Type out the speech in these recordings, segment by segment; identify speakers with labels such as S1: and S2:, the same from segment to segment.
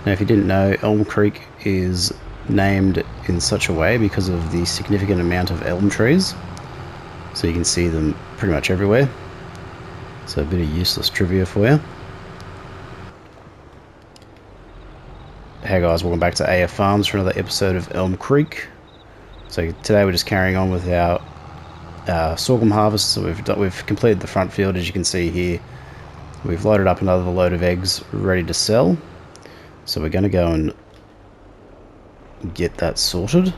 S1: Now, if you didn't know, Elm Creek is named in such a way because of the significant amount of elm trees. So you can see them pretty much everywhere. So a bit of useless trivia for you. Hey guys, welcome back to AF Farms for another episode of Elm Creek. So today we're just carrying on with our sorghum harvest. So we've completed the front field, as you can see here. We've loaded up another load of eggs ready to sell. So we're going to go and get that sorted.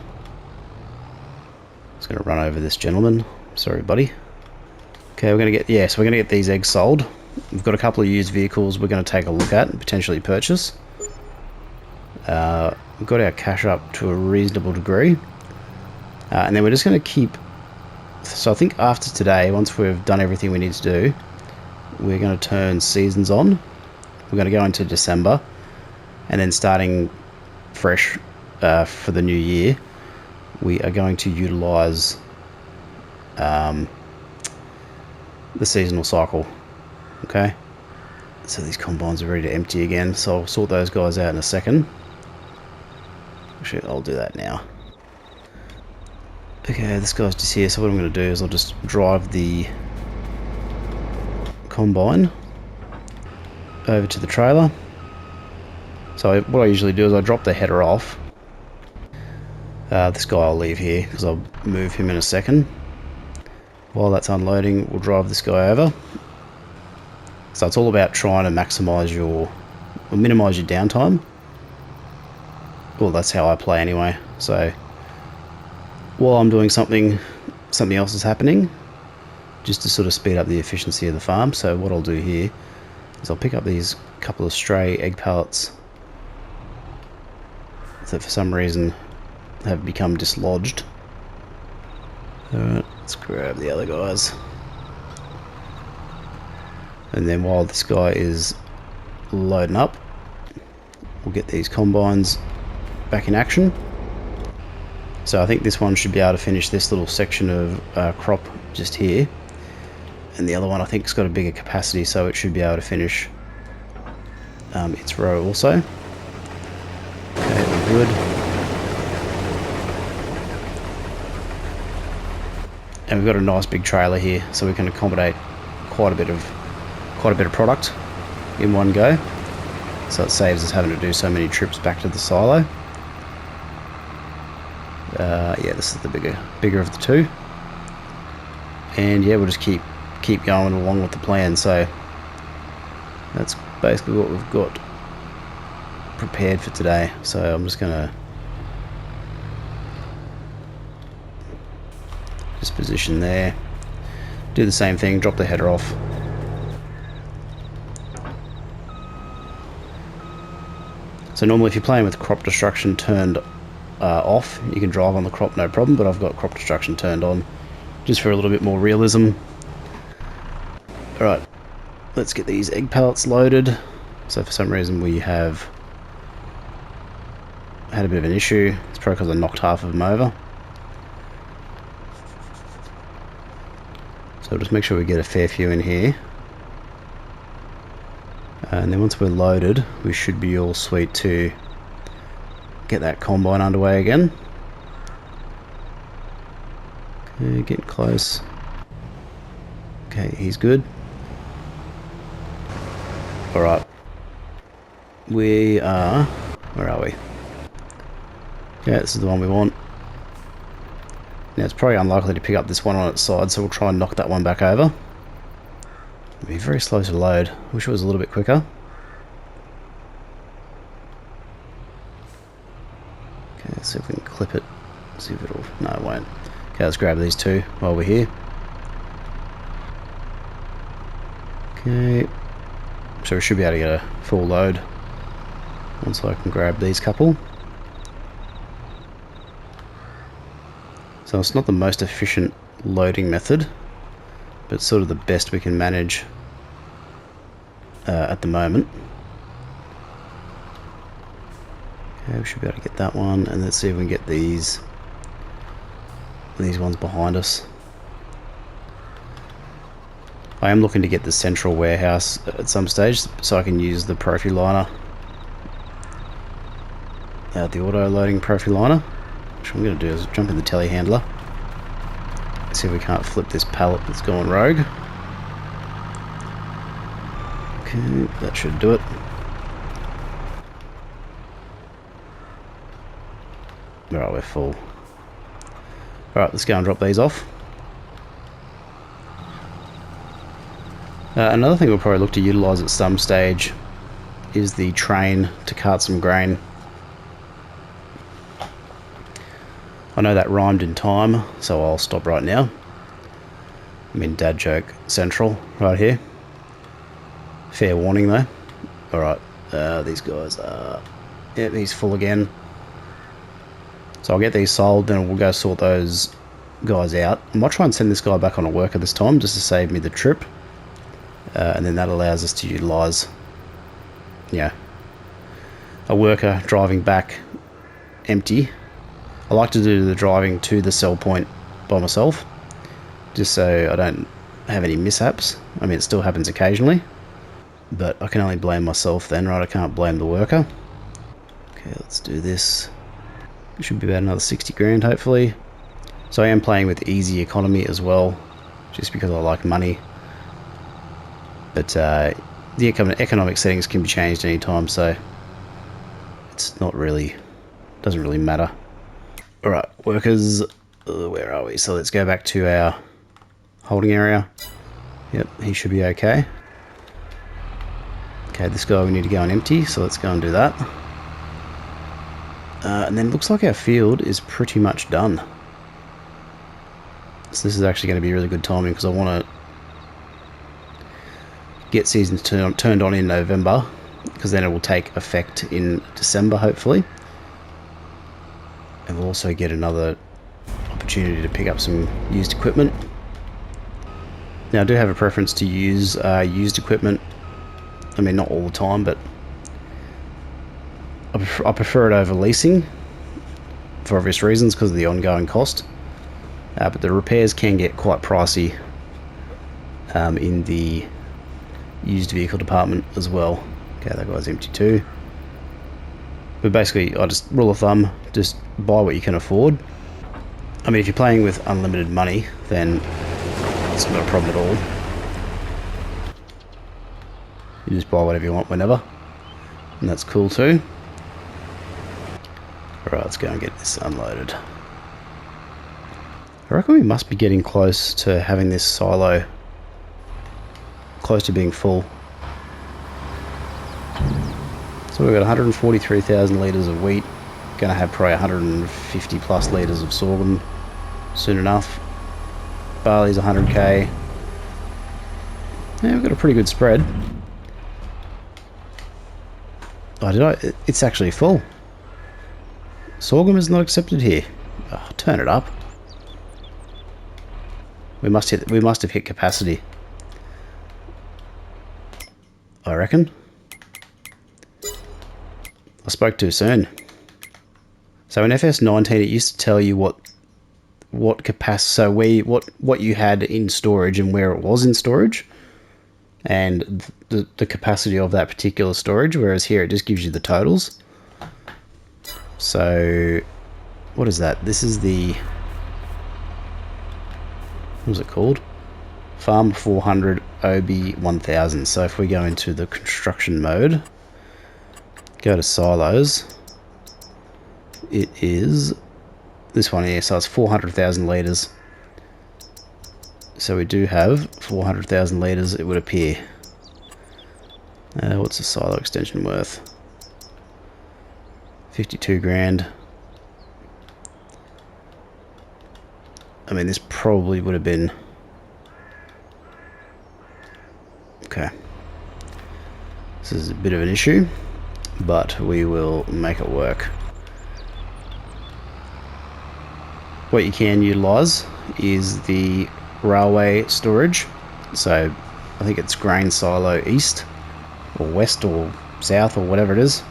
S1: Just going to run over this gentleman. Sorry, buddy. Okay, we're going to get these eggs sold. We've got a couple of used vehicles we're going to take a look at and potentially purchase. We've got our cash up to a reasonable degree. And then we're just going to keep... So I think after today, once we've done everything we need to do, we're going to turn seasons on. We're going to go into December. And then starting fresh for the new year, we are going to utilise the seasonal cycle. Okay? So these combines are ready to empty again, so I'll sort those guys out in a second. Actually, I'll do that now. Okay, this guy's just here, so what I'm going to do is I'll just drive the combine over to the trailer. So what I usually do is I drop the header off. This guy I'll leave here because I'll move him in a second. While that's unloading, we'll drive this guy over. So it's all about trying to maximise or minimise your downtime. Well, that's how I play anyway. So while I'm doing something else is happening, just to sort of speed up the efficiency of the farm. So what I'll do here is I'll pick up these couple of stray egg pallets that for some reason have become dislodged. Alright, let's grab the other guys. And then while this guy is loading up, we'll get these combines back in action. So I think this one should be able to finish this little section of crop just here. And the other one I think has got a bigger capacity, so it should be able to finish its row also. Okay, we're good. And we've got a nice big trailer here, so we can accommodate quite a bit of product in one go. So it saves us having to do so many trips back to the silo. Yeah, this is the bigger of the two. And yeah, we'll just keep going along with the plan. So that's basically what we've got prepared for today. So I'm just gonna just position there, do the same thing, drop the header off. So normally if you're playing with crop destruction turned off, you can drive on the crop no problem, but I've got crop destruction turned on just for a little bit more realism. Alright, let's get these egg pallets loaded. So for some reason we have had a bit of an issue. It's probably because I knocked half of them over. So just make sure we get a fair few in here. And then once we're loaded, we should be all sweet to get that combine underway again. Okay, getting close. Okay, he's good. Alright. We are... Where are we? Yeah, this is the one we want. Now it's probably unlikely to pick up this one on its side, so we'll try and knock that one back over. It'll be very slow to load. Wish it was a little bit quicker. Okay, let's see if we can clip it. See if it'll... No, it won't. Okay, let's grab these two while we're here. Okay. So we should be able to get a full load once I can grab these couple. So it's not the most efficient loading method, but it's sort of the best we can manage at the moment. Okay, we should be able to get that one, and let's see if we can get these ones behind us. I am looking to get the central warehouse at some stage so I can use the Profi liner the auto loading profiliner. Which I'm going to do is jump in the telehandler. See if we can't flip this pallet that's gone rogue. Okay, that should do it. Alright, we're full. Alright, let's go and drop these off. Another thing we'll probably look to utilise at some stage is the train to cart some grain. I know that rhymed in time, so I'll stop right now. I'm in dad joke central right here. Fair warning though. Alright, these guys are... Yep, he's full again. So I'll get these sold, then we'll go sort those guys out. I might try and send this guy back on a worker this time, just to save me the trip. And then that allows us to utilise, yeah, a worker driving back empty. I like to do the driving to the sell point by myself, just so I don't have any mishaps. I mean, it still happens occasionally, but I can only blame myself then, right? I can't blame the worker. Okay, let's do this. It should be about another 60 grand, hopefully. So I am playing with easy economy as well, just because I like money. But the economic settings can be changed anytime, so it's not really, doesn't really matter. Alright, workers, where are we? So let's go back to our holding area. Yep, he should be okay. Okay, this guy we need to go and empty, so let's go and do that. And then it looks like our field is pretty much done. So this is actually going to be really good timing, because I want to get seasons turned on in November, because then it will take effect in December, hopefully. And we'll also get another opportunity to pick up some used equipment. Now I do have a preference to use used equipment. I mean, not all the time, but I prefer it over leasing for obvious reasons, because of the ongoing cost. But the repairs can get quite pricey in the used vehicle department as well. Okay, that guy's empty too. But basically, I just, rule of thumb, just buy what you can afford. I mean, if you're playing with unlimited money, then it's not a problem at all. You just buy whatever you want whenever, and that's cool too. Alright, let's go and get this unloaded. I reckon we must be getting close to having this silo close to being full. So we've got 143,000 litres of wheat. Going to have probably 150 plus litres of sorghum soon enough. Barley's 100k. Yeah, we've got a pretty good spread. Oh, it's actually full. Sorghum is not accepted here. Oh, turn it up. We must have hit capacity, I reckon. I spoke too soon. So in FS19 it used to tell you what capacity, so what you had in storage and where it was in storage, and the capacity of that particular storage, whereas here it just gives you the totals. So what is that? This is the, what was it called? Farm 400 OB 1000. So if we go into the construction mode, go to silos, it is this one here, so it's 400,000 litres. So we do have 400,000 litres, it would appear. What's the silo extension worth? 52 grand. I mean, this probably would have been... Okay. This is a bit of an issue, but we will make it work. What you can utilise is the railway storage. So I think it's grain silo east or west or south or whatever it is.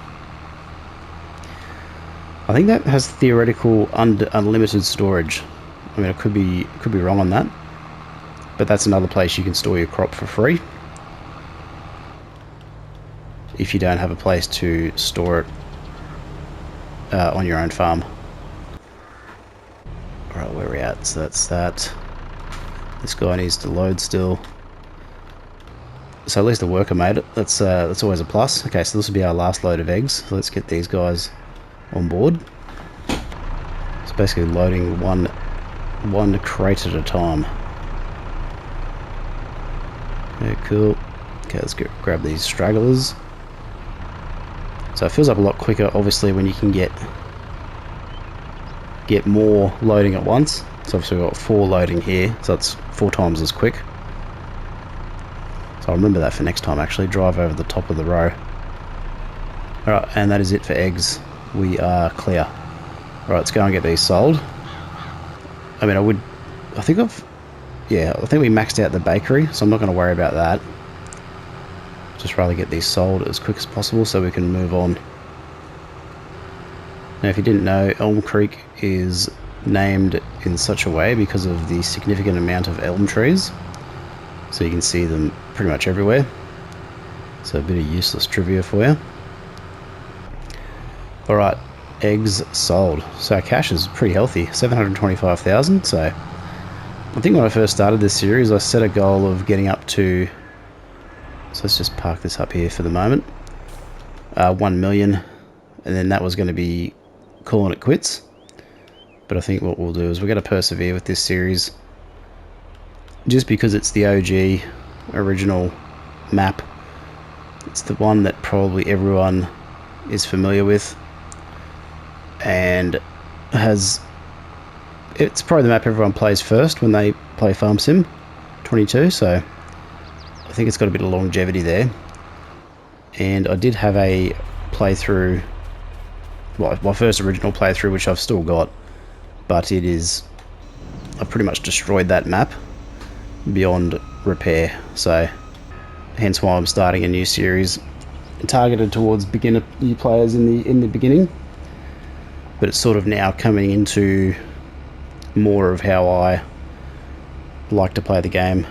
S1: I think that has theoretical unlimited storage. I mean, I could be wrong on that, but that's another place you can store your crop for free if you don't have a place to store it on your own farm. Alright, where are we at? So that's that. This guy needs to load still. So at least the worker made it. That's always a plus. Okay, so this will be our last load of eggs. So let's get these guys on board. It's basically loading one crate at a time. Okay, cool. Okay, let's grab these stragglers. So it feels like a lot quicker, obviously, when you can get more loading at once. So obviously we've got 4 loading here, so that's 4 times as quick. So I'll remember that for next time, actually. Drive over the top of the row. Alright, and that is it for eggs. We are clear. Alright, let's go and get these sold. I mean, I think we maxed out the bakery, so I'm not going to worry about that. Just rather get these sold as quick as possible so we can move on. Now, if you didn't know, Elm Creek is named in such a way because of the significant amount of elm trees. So you can see them pretty much everywhere. So a bit of useless trivia for you. Alright, eggs sold. So our cash is pretty healthy, 725,000. So I think when I first started this series, I set a goal of getting up to... So let's just park this up here for the moment. 1 million. And then that was going to be calling it quits. But I think what we'll do is we're going to persevere with this series. Just because it's the OG original map. It's the one that probably everyone is familiar with. And it's probably the map everyone plays first when they play Farm Sim 22. So I think it's got a bit of longevity there. And I did have a playthrough, well, my first original playthrough, which I've still got, but I pretty much destroyed that map beyond repair. So hence why I'm starting a new series targeted towards beginner new players in the beginning. But it's sort of now coming into more of how I like to play the game.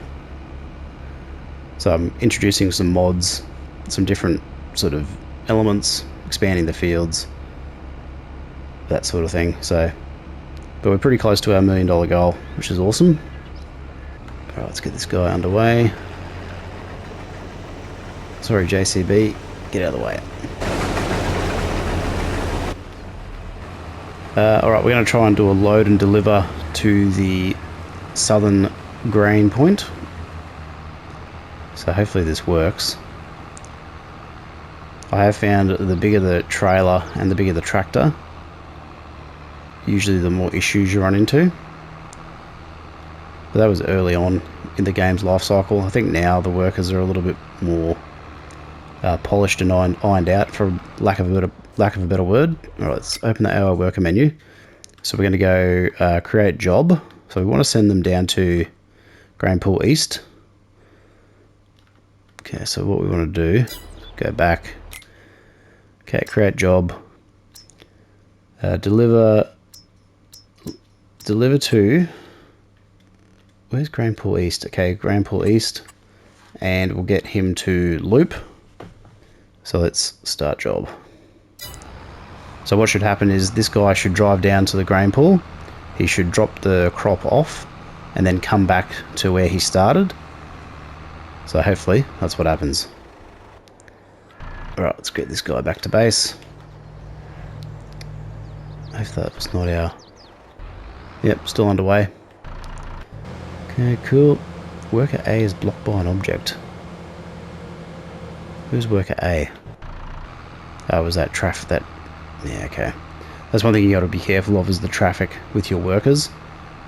S1: So I'm introducing some mods, some different sort of elements, expanding the fields, that sort of thing. So, but we're pretty close to our $1 million goal, which is awesome. Alright, let's get this guy underway. Sorry, JCB, get out of the way. Alright, we're going to try and do a load and deliver to the southern grain point. So hopefully this works. I have found the bigger the trailer and the bigger the tractor, usually the more issues you run into. But that was early on in the game's life cycle. I think now the workers are a little bit more polished and ironed out, for lack of a better word. All right, let's open the our worker menu. So we're going to go create job. So we want to send them down to Grainpool East. Okay, so what we want to do, go back. Okay, create job. Deliver to, where's Grainpool East? Okay, Grainpool East, and we'll get him to loop. So let's start job. So what should happen is this guy should drive down to the grain pool. He should drop the crop off and then come back to where he started. So hopefully that's what happens. Alright, let's get this guy back to base. If that was not our... Yep, still underway. Okay, cool. Worker A is blocked by an object. Who's worker A? Oh, was that traffic that... Yeah, okay. That's one thing you got to be careful of, is the traffic with your workers.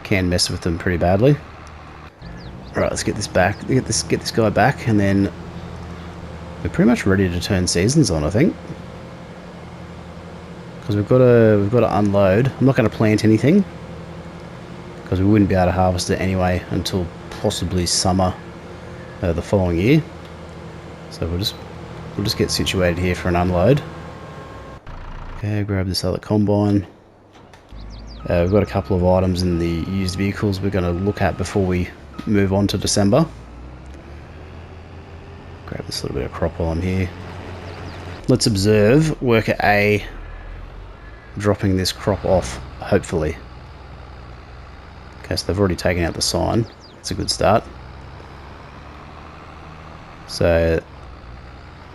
S1: Can mess with them pretty badly. Alright, let's get this back. Get this guy back, and then we're pretty much ready to turn seasons on, I think. Because we've got to unload. I'm not going to plant anything, because we wouldn't be able to harvest it anyway until possibly summer the following year. So we'll just get situated here for an unload. Okay, grab this other combine. We've got a couple of items in the used vehicles we're going to look at before we move on to December. Grab this little bit of crop while I'm here. Let's observe worker A dropping this crop off, hopefully. Okay, so they've already taken out the sign. That's a good start. So,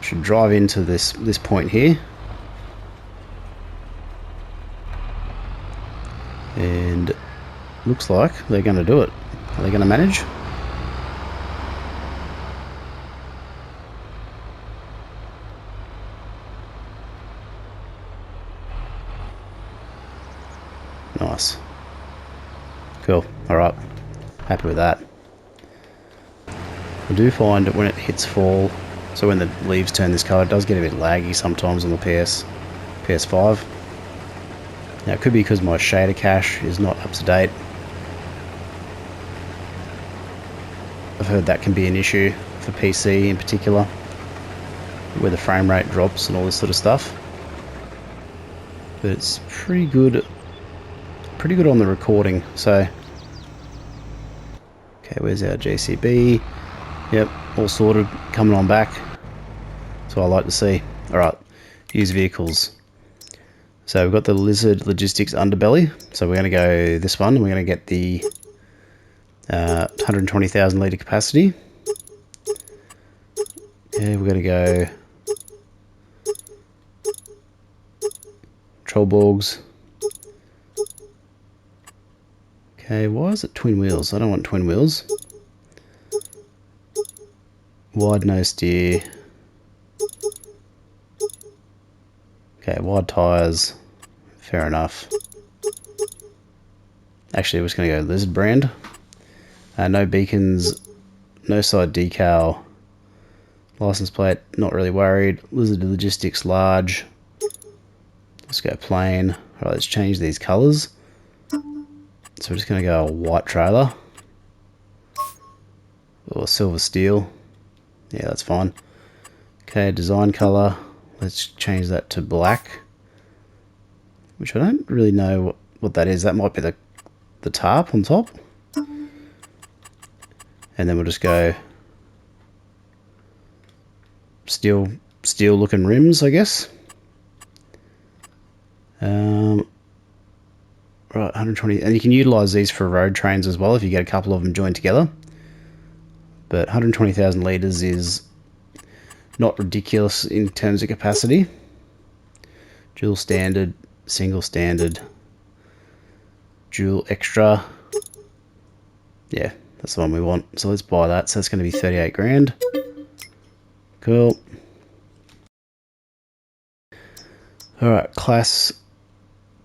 S1: should drive into this point here. And looks like they're going to do it. Are they going to manage? Nice. Cool. Alright. Happy with that. I do find that when it hits fall, so when the leaves turn this colour, it does get a bit laggy sometimes on the PS5. Now it could be because my shader cache is not up to date. I've heard that can be an issue for PC in particular, where the frame rate drops and all this sort of stuff. But it's pretty good on the recording. So, okay, where's our JCB? Yep, all sorted, coming on back. That's what I like to see. Alright, use vehicles. So we've got the Lizard Logistics underbelly. So we're going to go this one. We're going to get the 120,000 litre capacity. Okay, we're going to go Trollborgs. Okay, why is it twin wheels? I don't want twin wheels. Wide nose steer. Okay, wide tyres. Fair enough. Actually, we're just going to go Lizard brand. No beacons, no side decal. License plate, not really worried. Lizard Logistics large. Let's go plain. Alright, let's change these colours. So we're just going to go a white trailer. Or silver steel. Yeah, that's fine. Okay, design colour. Let's change that to black. Which I don't really know what that is. That might be the tarp on top. And then we'll just go steel looking rims, I guess. Right, 120, and you can utilise these for road trains as well if you get a couple of them joined together. But 120,000 litres is not ridiculous in terms of capacity. Dual standard, single standard, dual extra. Yeah, that's the one we want. So let's buy that. So that's going to be 38 grand. Cool. Alright, class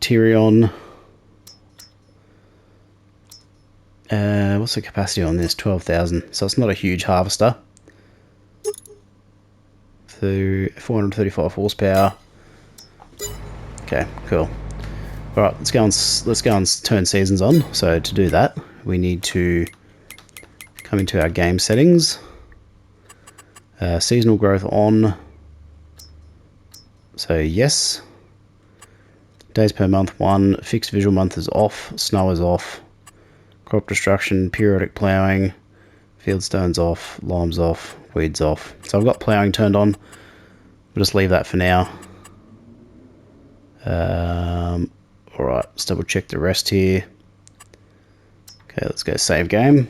S1: Tyrion. What's the capacity on this? 12,000. So it's not a huge harvester. So 435 horsepower. Okay, cool. Alright, let's go and turn seasons on. So to do that, we need to come into our game settings. Seasonal growth on. So yes. Days per month 1. Fixed visual month is off. Snow is off. Crop destruction, periodic ploughing, fieldstones off, limes off, weeds off. So I've got ploughing turned on. We'll just leave that for now. Alright, let's double check the rest here. Okay, let's go save game.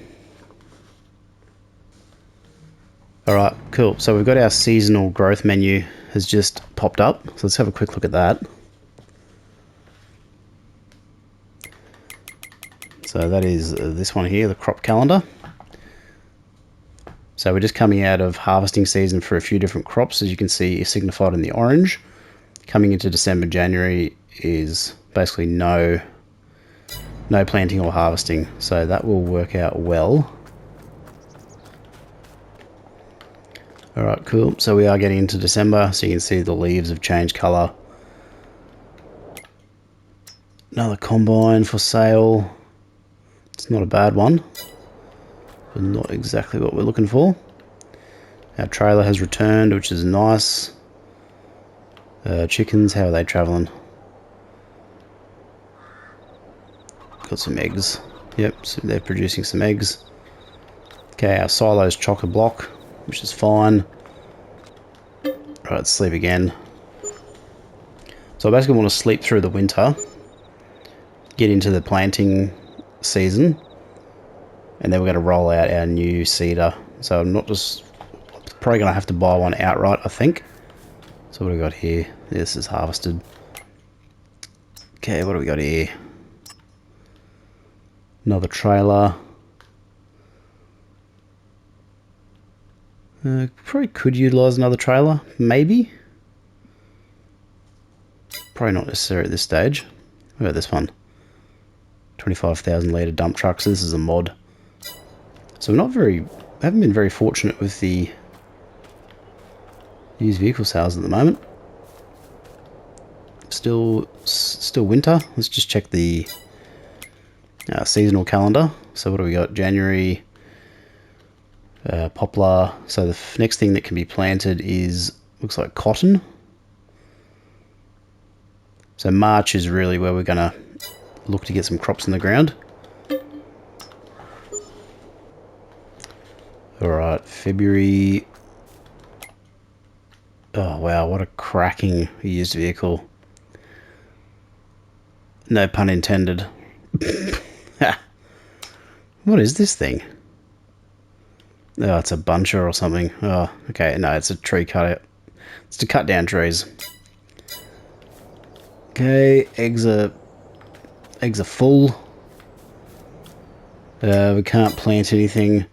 S1: Alright, cool. So we've got our seasonal growth menu has just popped up. So let's have a quick look at that. So that is this one here, the crop calendar. So we're just coming out of harvesting season for a few different crops, as you can see is signified in the orange. Coming into December, January is basically no planting or harvesting. So that will work out well. Alright, cool. So we are getting into December, so you can see the leaves have changed colour. Another combine for sale. It's not a bad one, but not exactly what we're looking for. Our trailer has returned, which is nice. Chickens, how are they travelling? Got some eggs. Yep, so they're producing some eggs. Okay, our silo's chock-a-block, which is fine. Right, let's sleep again. So I basically want to sleep through the winter, get into the planting season, and then we're going to roll out our new seeder. So I'm not just probably going to have to buy one outright, I think. So what do we got here? This is harvested. Okay, what do we got here? Another trailer. Probably could utilise another trailer, maybe. Probably not necessary at this stage. What about this one? 25,000 litre dump truck, so this is a mod. So haven't been very fortunate with the used vehicle sales at the moment. Still winter. Let's just check the seasonal calendar. So what do we got? January, poplar. So the next thing that can be planted looks like cotton. So March is really where we're going to look to get some crops in the ground. Alright, February. Oh wow, what a cracking used vehicle. No pun intended. What is this thing? Oh, it's a buncher or something. Oh, okay, no, it's a tree cutter. It's to cut down trees. Okay, eggs are full. We can't plant anything.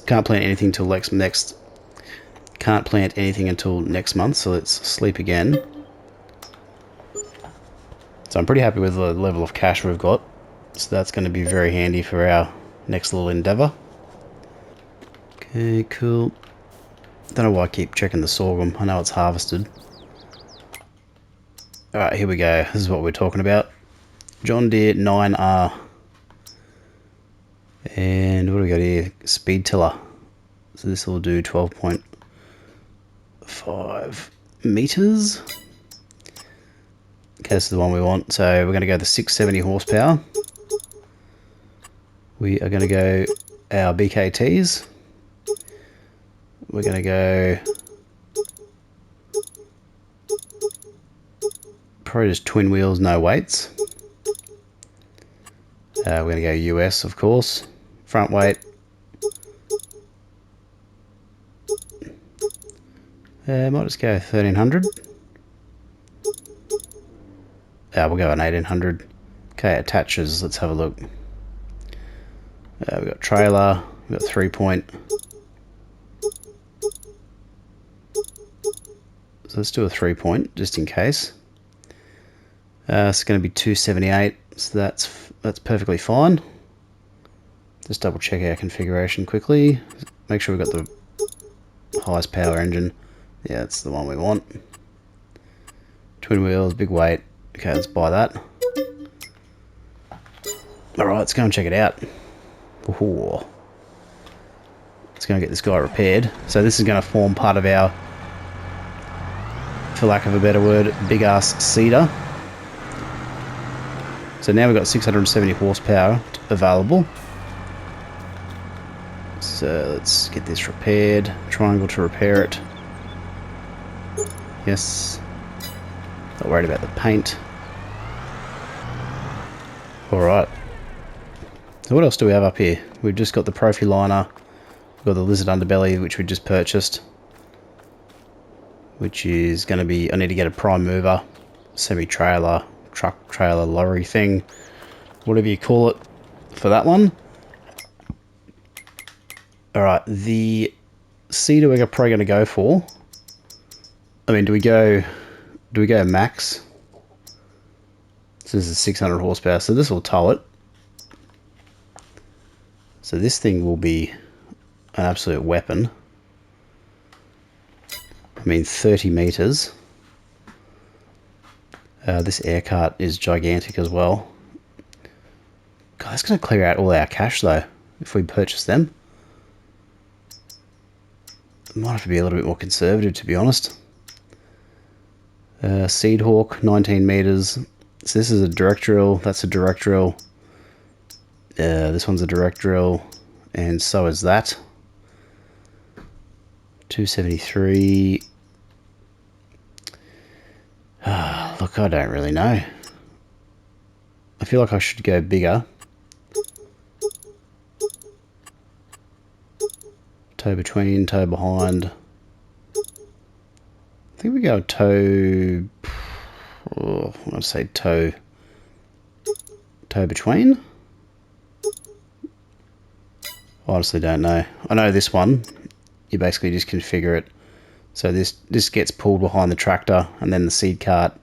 S1: Can't plant anything till next. Can't plant anything until next month. So let's sleep again. So I'm pretty happy with the level of cash we've got. So that's going to be very handy for our next little endeavour. Okay, cool. Don't know why I keep checking the sorghum. I know it's harvested. Alright, here we go. This is what we're talking about. John Deere 9R. And what do we got here? Speed tiller. So this will do 12.5 meters. Okay, this is the one we want. So we're going to go the 670 horsepower. We are going to go our BKTs. We're going to go probably just twin wheels, no weights. We're going to go US, of course. Front weight. Might just go 1300. We'll go an 1800. Okay, attaches. Let's have a look. We've got trailer. We've got 3-point. So let's do a 3-point just in case. It's going to be 278. So that's perfectly fine. Just double check our configuration quickly. Make sure we've got the highest power engine. Yeah, that's the one we want. Twin wheels, big weight. Okay, let's buy that. Alright, let's go and check it out. Ooh. Let's go and get this guy repaired. So this is going to form part of our, for lack of a better word, big ass seeder. So now we've got 670 horsepower available. So let's get this repaired. Triangle to repair it. Yes. Not worried about the paint. Alright. So what else do we have up here? We've just got the Profi liner. We've got the lizard underbelly, which we just purchased. Which is going to be, I need to get a prime mover, semi-trailer, truck, trailer, lorry thing. Whatever you call it for that one. Alright, the seeder we're probably going to go for. I mean, do we go max? So this is 600 horsepower, so this will tow it. So this thing will be an absolute weapon. I mean, 30 meters. This air cart is gigantic as well. God, that's going to clear out all our cash though, if we purchase them. Might have to be a little bit more conservative, to be honest. Seed Hawk, 19 meters. So this is a direct drill. That's a direct drill. This one's a direct drill, and so is that. 273. Look, I don't really know. I feel like I should go bigger. Toe between, toe behind. I think we go toe... Oh, I want to say toe between. I honestly don't know. I know this one, you basically just configure it. So this gets pulled behind the tractor, and then the seed cart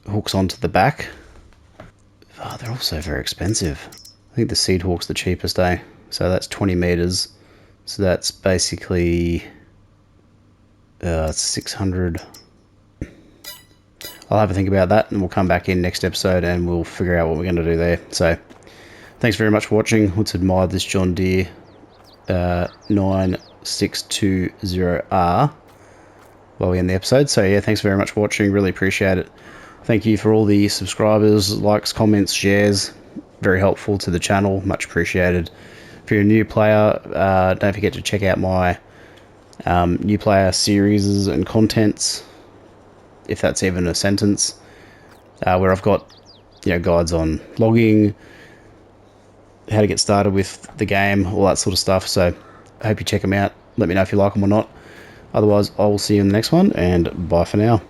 S1: hooks onto the back. Oh, they're also very expensive. I think the seed hawk's the cheapest, eh? So that's 20 meters. So that's basically 600. I'll have a think about that, and we'll come back in next episode and we'll figure out what we're going to do there. So thanks very much for watching. Let's admire this John Deere 9620R while we end the episode. So yeah, thanks very much for watching. Really appreciate it. Thank you for all the subscribers, likes, comments, shares. Very helpful to the channel. Much appreciated. If you're a new player, don't forget to check out my new player series and contents, if that's even a sentence, where I've got guides on logging, how to get started with the game, all that sort of stuff. So I hope you check them out. Let me know if you like them or not. Otherwise, I will see you in the next one, and bye for now.